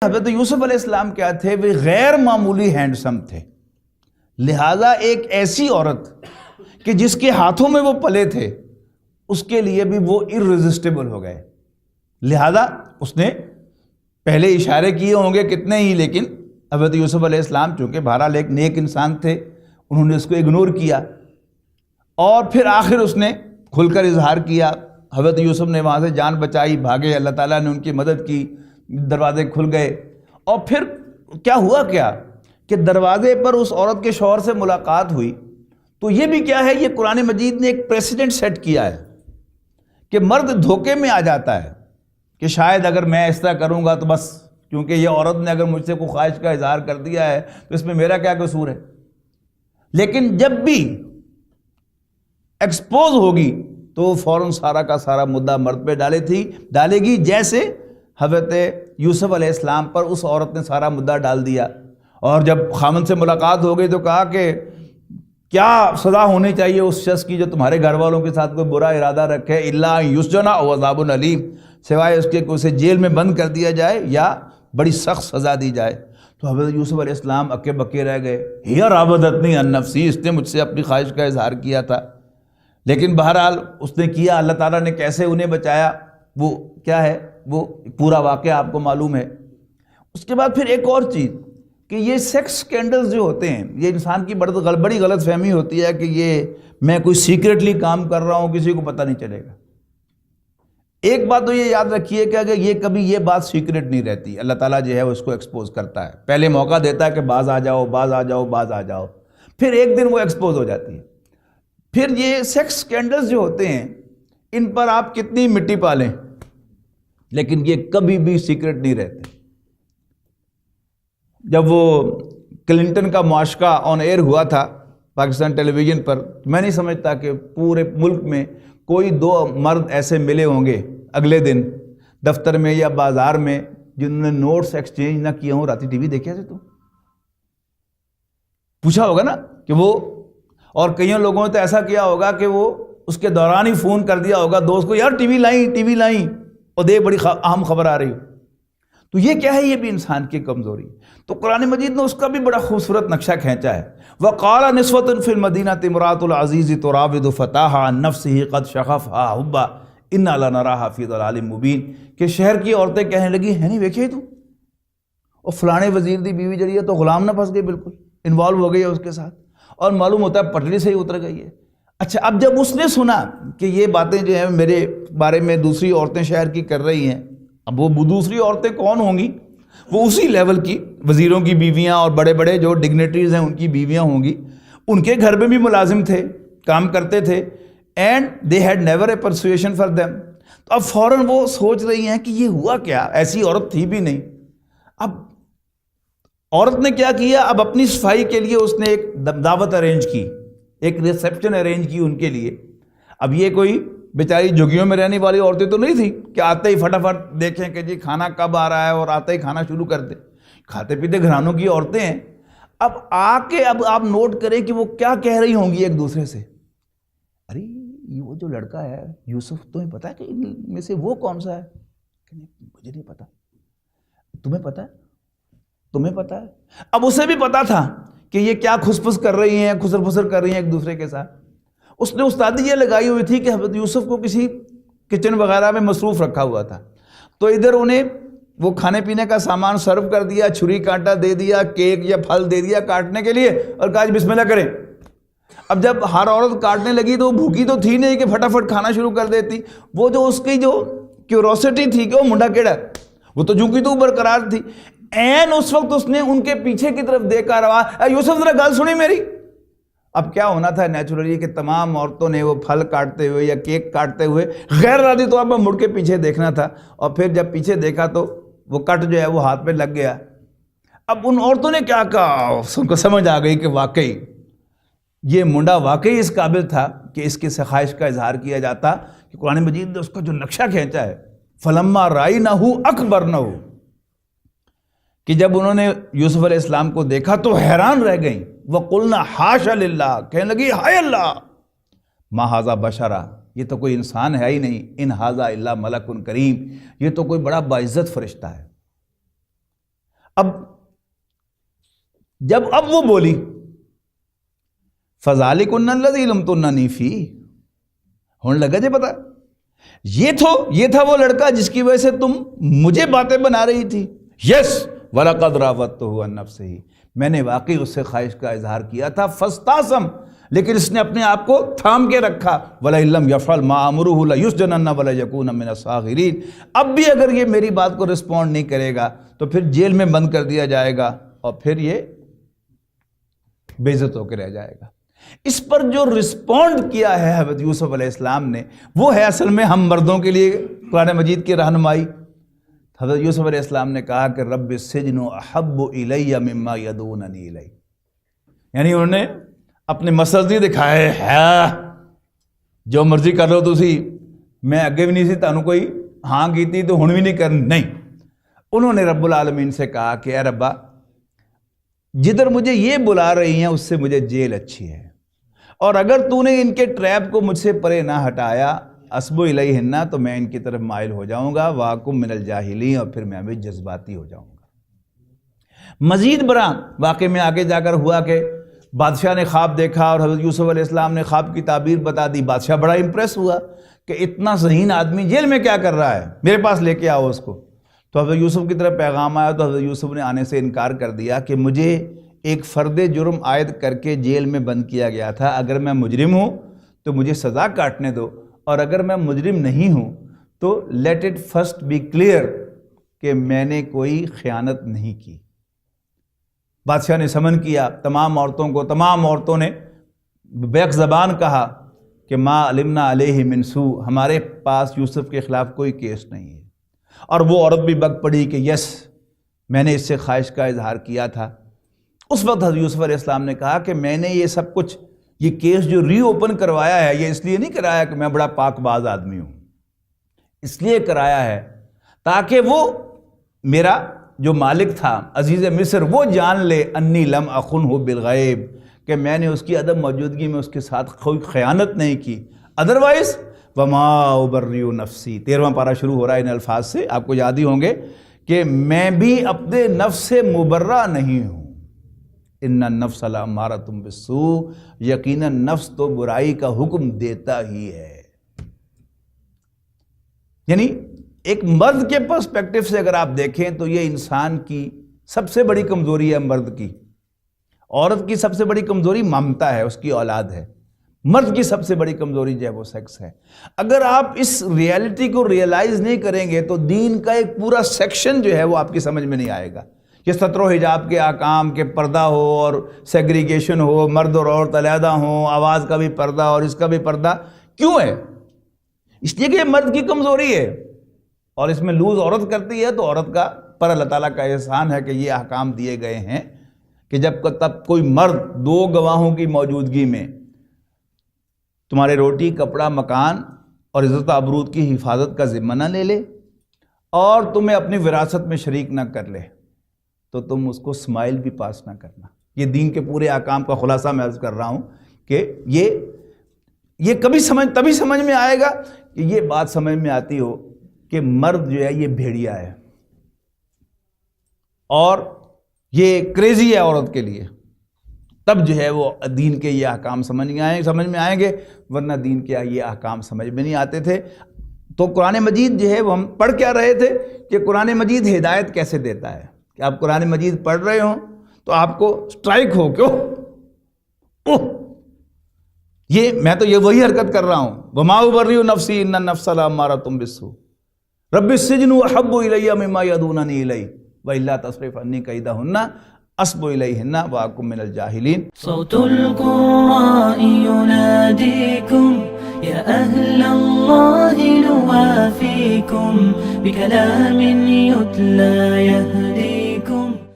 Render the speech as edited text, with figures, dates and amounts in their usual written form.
حضرت یوسف علیہ السلام کیا تھے؟ وہ غیر معمولی ہینڈسم تھے، لہٰذا ایک ایسی عورت کہ جس کے ہاتھوں میں وہ پلے تھے اس کے لیے بھی وہ irresistible ہو گئے، لہذا اس نے پہلے اشارے کیے ہوں گے کتنے ہی، لیکن حضرت یوسف علیہ السلام چونکہ بہرحال ایک نیک انسان تھے، انہوں نے اس کو اگنور کیا، اور پھر آخر اس نے کھل کر اظہار کیا۔ حضرت یوسف نے وہاں سے جان بچائی، بھاگے، اللہ تعالیٰ نے ان کی مدد کی، دروازے کھل گئے۔ اور پھر کیا ہوا کہ دروازے پر اس عورت کے شوہر سے ملاقات ہوئی، تو یہ بھی کیا ہے، یہ قرآن مجید نے ایک پریسیڈنٹ سیٹ کیا ہے کہ مرد دھوکے میں آ جاتا ہے کہ شاید اگر میں اس طرح کروں گا تو بس، کیونکہ یہ عورت نے اگر مجھ سے کوئی خواہش کا اظہار کر دیا ہے تو اس میں میرا کیا قصور ہے۔ لیکن جب بھی ایکسپوز ہوگی تو فوراً سارا کا سارا مدعا مرد پہ ڈالے گی، جیسے حضرت یوسف علیہ السلام پر اس عورت نے سارا مدعا ڈال دیا۔ اور جب خامن سے ملاقات ہو گئی تو کہا کہ کیا سزا ہونی چاہیے اس شخص کی جو تمہارے گھر والوں کے ساتھ کوئی برا ارادہ رکھے، الا یسجن او عذاب علیم، سوائے اس کے کہ اسے جیل میں بند کر دیا جائے یا بڑی سخت سزا دی جائے۔ تو حضرت یوسف علیہ السلام اکے بکے رہ گئے، ہی راودتنی عن نفسی، اس نے مجھ سے اپنی خواہش کا اظہار کیا تھا۔ لیکن بہرحال اس نے کیا، اللہ تعالیٰ نے کیسے انہیں بچایا وہ کیا ہے، وہ پورا واقعہ آپ کو معلوم ہے۔ اس کے بعد پھر ایک اور چیز کہ یہ سیکس سکینڈلز جو ہوتے ہیں، یہ انسان کی بڑی غلط فہمی ہوتی ہے کہ یہ میں کوئی سیکریٹلی کام کر رہا ہوں، کسی کو پتہ نہیں چلے گا۔ ایک بات تو یہ یاد رکھیے کہ اگر یہ بات سیکریٹ نہیں رہتی، اللہ تعالیٰ جو ہے وہ اس کو ایکسپوز کرتا ہے، پہلے موقع دیتا ہے کہ باز آ جاؤ، پھر ایک دن وہ ایکسپوز ہو جاتی ہے۔ پھر یہ سیکس سکینڈلز جو ہوتے ہیں ان پر آپ کتنی مٹی پالیں لیکن یہ کبھی بھی سیکریٹ نہیں رہتے۔ جب وہ کلنٹن کا معاشقہ آن ایئر ہوا تھا پاکستان ٹیلی ویژن پر، میں نہیں سمجھتا کہ پورے ملک میں کوئی دو مرد ایسے ملے ہوں گے اگلے دن دفتر میں یا بازار میں جنہوں نے نوٹس ایکسچینج نہ کیے ہوں۔ راتی ٹی وی دیکھے تھے تو پوچھا ہوگا نا کہ وہ، اور کئیوں لوگوں نے تو ایسا کیا ہوگا کہ وہ اس کے دوران ہی فون کر دیا ہوگا دوست کو، یار ٹی وی لائیں اور دیکھ بڑی اہم خبر آ رہی ہو۔ تو یہ کیا ہے، یہ بھی انسان کی کمزوری۔ تو قرآن مجید نے اس کا بھی بڑا خوبصورت نقشہ کھینچا ہے۔ وَقَالَ نِسْوَةٌ فِي الْمَدِينَةِ امْرَأَةُ الْعَزِيزِ تُرَاوِدُ فَتَاهَا عَن نَفْسِهِ قَدْ شَغَفَهَا حُبًّا إِنَّا لَنَرَاهَا فِي ضَلَالٍ مُبِينٍ، کہ شہر کی عورتیں کہنے لگی ہے نہیں ویکھے تو، اور فلانے وزیر دی بیوی جڑی ہے تو غلام نہ پھنس گئی، بالکل انوالو ہو گئی ہے اس کے ساتھ، اور معلوم ہوتا ہے پٹڑی سے ہی اتر گئی ہے۔ اچھا، اب جب اس نے سنا کہ یہ باتیں جو ہیں میرے بارے میں دوسری عورتیں شہر کی کر رہی ہیں، اب وہ دوسری عورتیں کون ہوں گی؟ وہ اسی لیول کی وزیروں کی بیویاں اور بڑے بڑے جو ڈگنیٹریز ہیں ان کی بیویاں ہوں گی، ان کے گھر میں بھی ملازم تھے، کام کرتے تھے، and they had never a persuasion for them. تو اب فوراً وہ سوچ رہی ہیں کہ یہ ہوا کیا، ایسی عورت تھی بھی نہیں۔ اب عورت نے کیا کیا، اب اپنی صفائی کے لیے اس نے ایک دعوت ارینج کی، ایک ریسیپشن ارینج کی ان کے لیے۔ اب یہ کوئی بیچاری جھگیوں میں رہنے والی عورتیں تو نہیں تھی کہ آتے ہی فٹافٹ دیکھیں کہ جی کھانا کب آ رہا ہے اور آتے ہی کھانا شروع کر دیں۔ کھاتے پیتے گھرانوں کی عورتیں ہیں۔ اب آ کے اب آپ نوٹ کریں کہ وہ کیا کہہ رہی ہوں گی ایک دوسرے سے، ارے یہ وہ جو لڑکا ہے یوسف، تمہیں پتا ہے کہ ان میں سے وہ کون سا ہے؟ مجھے نہیں پتا، تمہیں پتا ہے؟ تمہیں پتا ہے؟ اب اسے بھی پتا تھا کہ یہ کیا کھس پھس کر رہی ہیں، خسر پھسر کر رہی ہیں ایک دوسرے کے ساتھ۔ اس نے استادی یہ لگائی ہوئی تھی کہ حضرت یوسف کو کسی کچن وغیرہ میں مصروف رکھا ہوا تھا، تو ادھر انہیں وہ کھانے پینے کا سامان سرو کر دیا، چھری کانٹا دے دیا، کیک یا پھل دے دیا کاٹنے کے لیے، اور کہا بسم اللہ کریں۔ اب جب ہر عورت کاٹنے لگی تو وہ بھوکی تو تھی نہیں کہ پھٹافٹ کھانا شروع کر دیتی، وہ جو اس کی جو کیوروسٹی تھی کہ وہ منڈا کیڑا، وہ تو جو کی تو برقرار تھی۔ این اس وقت اس نے ان کے پیچھے کی طرف دیکھا، رہا اے یوسف ذرا گل سنی میری۔ اب کیا ہونا تھا نیچرلی کہ تمام عورتوں نے وہ پھل کاٹتے ہوئے یا کیک کاٹتے ہوئے غیر ارادی طور پر مڑ کے پیچھے دیکھنا تھا، اور پھر جب پیچھے دیکھا تو وہ کٹ جو ہے وہ ہاتھ پہ لگ گیا۔ اب ان عورتوں نے کیا کہا، ان کو سمجھ آ گئی کہ واقعی یہ منڈا واقعی اس قابل تھا کہ اس کی خواہش کا اظہار کیا جاتا، کہ قرآن مجید نے اس کا جو نقشہ کھینچا ہے، فلما رأینہ اکبرنہ، کہ جب انہوں نے یوسف علیہ السلام کو دیکھا تو حیران رہ گئیں۔ وَقُلْنَا حَاشَ لِلَّهِ، کہنے لگی ہائے اللہ، مَا هَذَا بَشَرًا، یہ تو کوئی انسان ہے ہی نہیں، ان هَذَا إِلَّا مَلَكٌ کریم، یہ تو کوئی بڑا باعزت فرشتہ ہے۔ اب وہ بولی فَذَلِكُنَّ الَّذِي لُمْتُنَّنِي فِيهِ، ہونے لگا جی پتا یہ تھا وہ لڑکا جس کی وجہ سے تم مجھے باتیں بنا رہی تھی. یس وَلَقَدْ رَاوَدتُّهُ عَن نَفْسِهِ، میں نے واقعی اس سے خواہش کا اظہار کیا تھا. فَاسْتَعْصَمَ، لیکن اس نے اپنے آپ کو تھام کے رکھا. وَلَئِن لَّمْ يَفْعَلْ مَا أَمُرُهُ لَيُسْجَنَنَّ وَلَيَكُونَ مِنَ الصَّاغِرِينَ. اب بھی اگر یہ میری بات کو رسپونڈ نہیں کرے گا تو پھر جیل میں بند کر دیا جائے گا اور پھر یہ بے عزت ہو کے رہ جائے گا. اس پر جو رسپونڈ کیا ہے حضرت یوسف علیہ السلام نے، وہ ہے اصل میں ہم مردوں کے لیے قرآن مجید کی رہنمائی. حضرت یوسف علیہ السلام نے کہا کہ رب السجن احب الی مما یدعوننی الیہ، یعنی انہوں نے اپنے مسئلے نہیں دکھائے ہے جو مرضی کر لو تسی، میں اگے بھی نہیں سی تانوں کوئی ہاں کیتی تو ہن بھی نہیں کرنی، نہیں. انہوں نے رب العالمین سے کہا کہ اے ربا، جدھر مجھے یہ بلا رہی ہیں اس سے مجھے جیل اچھی ہے، اور اگر تو نے ان کے ٹریپ کو مجھ سے پرے نہ ہٹایا اسبو الیہن، تو میں ان کی طرف مائل ہو جاؤں گا. واکم من الجاہلین، اور پھر میں بھی جذباتی ہو جاؤں گا. مزید برآں واقعے میں آگے جا کر ہوا کہ بادشاہ نے خواب دیکھا اور حضرت یوسف علیہ السلام نے خواب کی تعبیر بتا دی. بادشاہ بڑا امپریس ہوا کہ اتنا ذہین آدمی جیل میں کیا کر رہا ہے، میرے پاس لے کے آؤ اس کو. تو حضرت یوسف کی طرف پیغام آیا تو حضرت یوسف نے آنے سے انکار کر دیا کہ مجھے ایک فرد جرم عائد کر کے جیل میں بند کیا گیا تھا. اگر میں مجرم ہوں تو مجھے سزا کاٹنے دو، اور اگر میں مجرم نہیں ہوں تو let it first be clear کہ میں نے کوئی خیانت نہیں کی. بادشاہ نے سمن کیا تمام عورتوں کو. تمام عورتوں نے بیک زبان کہا کہ ما علمنا علیہ من سوء، ہمارے پاس یوسف کے خلاف کوئی کیس نہیں ہے. اور وہ عورت بھی بک پڑی کہ یس میں نے اس سے خواہش کا اظہار کیا تھا. اس وقت حضرت یوسف علیہ السلام نے کہا کہ میں نے یہ سب کچھ، یہ کیس جو ری اوپن کروایا ہے، یہ اس لیے نہیں کرایا کہ میں بڑا پاک باز آدمی ہوں، اس لیے کرایا ہے تاکہ وہ میرا جو مالک تھا عزیز مصر وہ جان لے انی لم اخنہ بالغیب، کہ میں نے اس کی عدم موجودگی میں اس کے ساتھ کوئی خیانت نہیں کی. ادروائز وما ابرئ نفسی، 13واں پارہ شروع ہو رہا ہے ان الفاظ سے، آپ کو یاد ہی ہوں گے کہ میں بھی اپنے نفس سے مبرہ نہیں ہوں. ان النفس لامارۃ بالسوء، یقیناً نفس تو برائی کا حکم دیتا ہی ہے. یعنی ایک مرد کے پرسپیکٹو سے اگر آپ دیکھیں تو یہ انسان کی سب سے بڑی کمزوری ہے مرد کی. عورت کی سب سے بڑی کمزوری ممتا ہے، اس کی اولاد ہے. مرد کی سب سے بڑی کمزوری جو ہے وہ سیکس ہے. اگر آپ اس ریئلٹی کو ریئلائز نہیں کریں گے تو دین کا ایک پورا سیکشن جو ہے وہ آپ کی سمجھ میں نہیں آئے گا. کہ ستر و حجاب کے احکام کے پردہ ہو اور سیگریگیشن ہو، مرد اور عورت علیحدہ ہوں، آواز کا بھی پردہ اور اس کا بھی پردہ کیوں ہے؟ اس لیے کہ یہ مرد کی کمزوری ہے اور اس میں لوز عورت کرتی ہے. تو عورت کا پر اللہ تعالیٰ کا احسان ہے کہ یہ احکام دیے گئے ہیں کہ جب تب کوئی مرد 2 گواہوں کی موجودگی میں تمہارے روٹی، کپڑا، مکان اور عزت آبرود کی حفاظت کا ذمہ نہ لے لے اور تمہیں اپنی وراثت میں شریک نہ کر لے تو تم اس کو اسمائل بھی پاس نہ کرنا. یہ دین کے پورے احکام کا خلاصہ میں عرض کر رہا ہوں کہ یہ تبھی سمجھ میں آئے گا کہ یہ بات سمجھ میں آتی ہو کہ مرد جو ہے یہ بھیڑیا ہے اور یہ کریزی ہے عورت کے لیے. تب جو ہے وہ دین کے یہ احکام سمجھ میں آئیں گے، ورنہ دین کے یہ احکام سمجھ میں نہیں آتے تھے. تو قرآن مجید جو ہے وہ ہم پڑھ کیا رہے تھے کہ قرآن مجید ہدایت کیسے دیتا ہے. کہ آپ قرآن مجید پڑھ رہے ہوں تو آپ کو سٹرائک ہو کیوں یہ میں تو یہ وہی حرکت کر رہا ہوں. وما ابرئ نفسی ان النفس لامارۃ بالسوء رب السجن احب الی مما یدعوننی الیہ والا تصرف عنی کیدہن اصب الیہن واکن من الجاہلین. صوت القراء يناديكم يا أهل الله نوافيكم بكلام يتلى يهدي